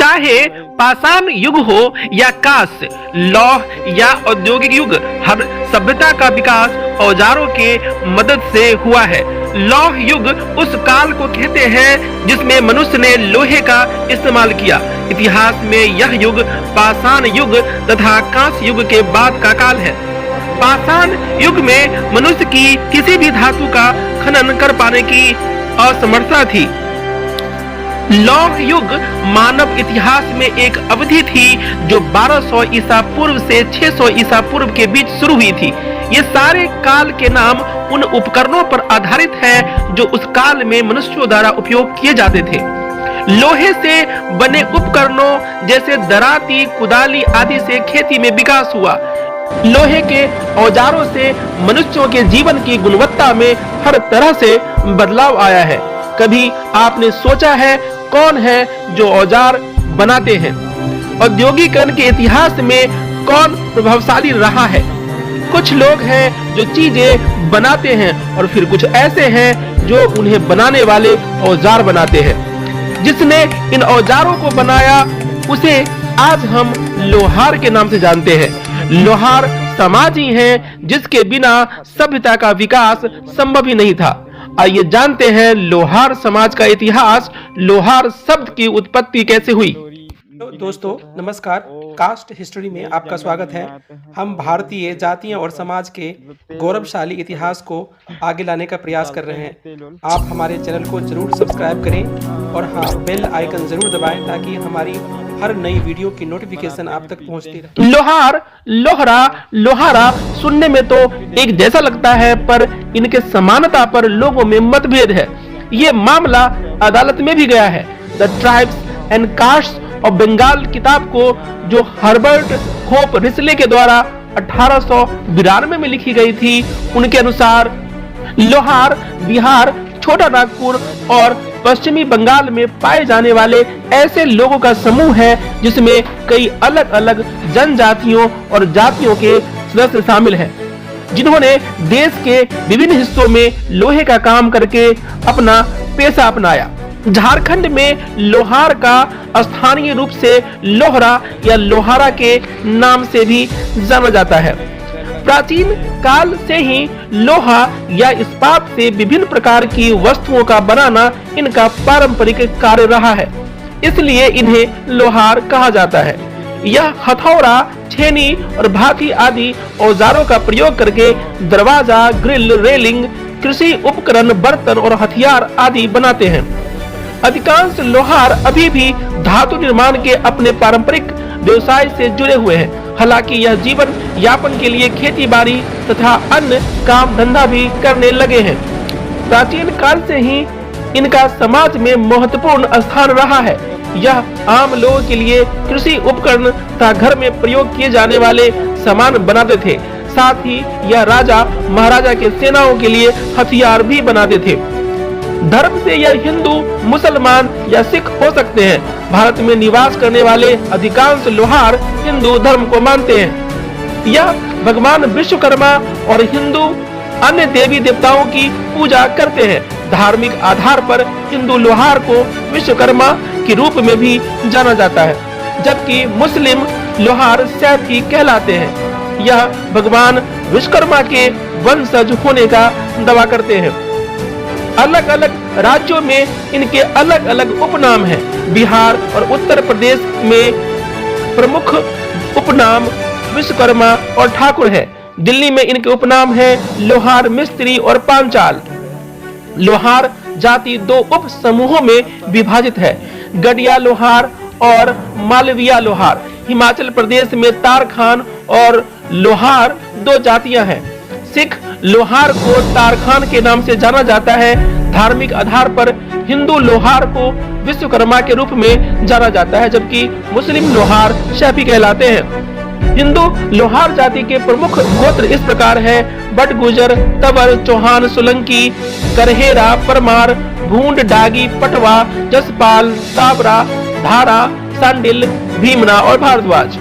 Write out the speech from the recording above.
चाहे पाषाण युग हो या कांस्य, लौह या औद्योगिक युग, हर सभ्यता का विकास औजारों के मदद से हुआ है। लौह युग उस काल को कहते हैं जिसमें मनुष्य ने लोहे का इस्तेमाल किया। इतिहास में यह युग पाषाण युग तथा कांस्य युग के बाद का काल है। पाषाण युग में मनुष्य की किसी भी धातु का खनन कर पाने की असमर्थता थी। लौह युग मानव इतिहास में एक अवधि थी जो 1200 ईसा पूर्व से 600 ईसा पूर्व के बीच शुरू हुई थी। ये सारे काल के नाम उन उपकरणों पर आधारित है जो उस काल में मनुष्यों द्वारा उपयोग किए जाते थे। लोहे से बने उपकरणों जैसे दराती, कुदाली आदि से खेती में विकास हुआ। लोहे के औजारों से मनुष्यों के जीवन की गुणवत्ता में हर तरह से बदलाव आया है। कभी आपने सोचा है कौन है जो औजार बनाते हैं? औद्योगिकरण के इतिहास में कौन प्रभावशाली रहा है? कुछ लोग हैं जो चीजें बनाते हैं और फिर कुछ ऐसे हैं जो उन्हें बनाने वाले औजार बनाते हैं। जिसने इन औजारों को बनाया उसे आज हम लोहार के नाम से जानते हैं। लोहार समाज ही है जिसके बिना सभ्यता का विकास संभव ही नहीं था। आइए जानते हैं लोहार समाज का इतिहास, लोहार शब्द की उत्पत्ति कैसे हुई। तो दोस्तों नमस्कार, कास्ट हिस्ट्री में आपका स्वागत है। हम भारतीय जातियों और समाज के गौरवशाली इतिहास को आगे लाने का प्रयास कर रहे हैं। आप हमारे चैनल को जरूर सब्सक्राइब करें और हाँ, बेल आइकन जरूर दबाएं ताकि हमारी हर नई वीडियो की नोटिफिकेशन आप तक पहुंचती रहे। लोहार, लोहरा, लोहारा सुनने में तो एक जैसा लगता है पर इनके समानता पर लोगों में मतभेद है। ये मामला अदालत में भी गया है। The tribes and castes of Bengal किताब को जो हर्बर्ट होप रिसले के द्वारा 1892 में लिखी गई थी, उनके अनुसार लोहार बिहार, छोटा नागपुर और पश्चिमी बंगाल में पाए जाने वाले ऐसे लोगों का समूह है जिसमें कई अलग अलग जनजातियों और जातियों के सदस्य शामिल हैं, जिन्होंने देश के विभिन्न हिस्सों में लोहे का काम करके अपना पेशा अपनाया। झारखंड में लोहार का स्थानीय रूप से लोहरा या लोहारा के नाम से भी जाना जाता है। प्राचीन काल से ही लोहा या इस्पात से विभिन्न प्रकार की वस्तुओं का बनाना इनका पारंपरिक कार्य रहा है, इसलिए इन्हें लोहार कहा जाता है। यह हथौड़ा, छेनी और भाती आदि औजारों का प्रयोग करके दरवाजा, ग्रिल, रेलिंग, कृषि उपकरण, बर्तन और हथियार आदि बनाते हैं। अधिकांश लोहार अभी भी धातु निर्माण के अपने पारंपरिक व्यवसाय से जुड़े हुए हैं। हालांकि यह जीवन यापन के लिए खेती बाड़ी तथा अन्य काम धंधा भी करने लगे हैं। प्राचीन काल से ही इनका समाज में महत्वपूर्ण स्थान रहा है। यह आम लोगों के लिए कृषि उपकरण तथा घर में प्रयोग किए जाने वाले सामान बनाते थे। साथ ही यह राजा महाराजा के सेनाओं के लिए हथियार भी बनाते थे। धर्म से यह हिंदू, मुसलमान या सिख हो सकते हैं। भारत में निवास करने वाले अधिकांश लोहार हिंदू धर्म को मानते हैं। यह भगवान विश्वकर्मा और हिंदू अन्य देवी देवताओं की पूजा करते हैं। धार्मिक आधार पर हिंदू लोहार को विश्वकर्मा के रूप में भी जाना जाता है, जबकि मुस्लिम लोहार सैफी कहलाते हैं। यह भगवान विश्वकर्मा के वंशज होने का दावा करते हैं। अलग अलग राज्यों में इनके अलग अलग उपनाम हैं। बिहार और उत्तर प्रदेश में प्रमुख उपनाम विश्वकर्मा और ठाकुर है। दिल्ली में इनके उपनाम हैं लोहार, मिस्त्री और पांचाल। लोहार जाति दो उप समूहों में विभाजित है, गढ़िया लोहार और मालविया लोहार। हिमाचल प्रदेश में तारखान और लोहार दो जातियां हैं। सिख लोहार को तारखान के नाम से जाना जाता है। धार्मिक आधार पर हिंदू लोहार को विश्वकर्मा के रूप में जाना जाता है, जबकि मुस्लिम लोहार शैफी कहलाते हैं। हिंदू लोहार जाति के प्रमुख गोत्र इस प्रकार है: बटगुजर, तवर, चौहान, सोलंकी, करहेरा, परमार, भूंड, डागी, पटवा, जसपाल, साबरा, धारा, सांडिल, भीमना और भारद्वाज।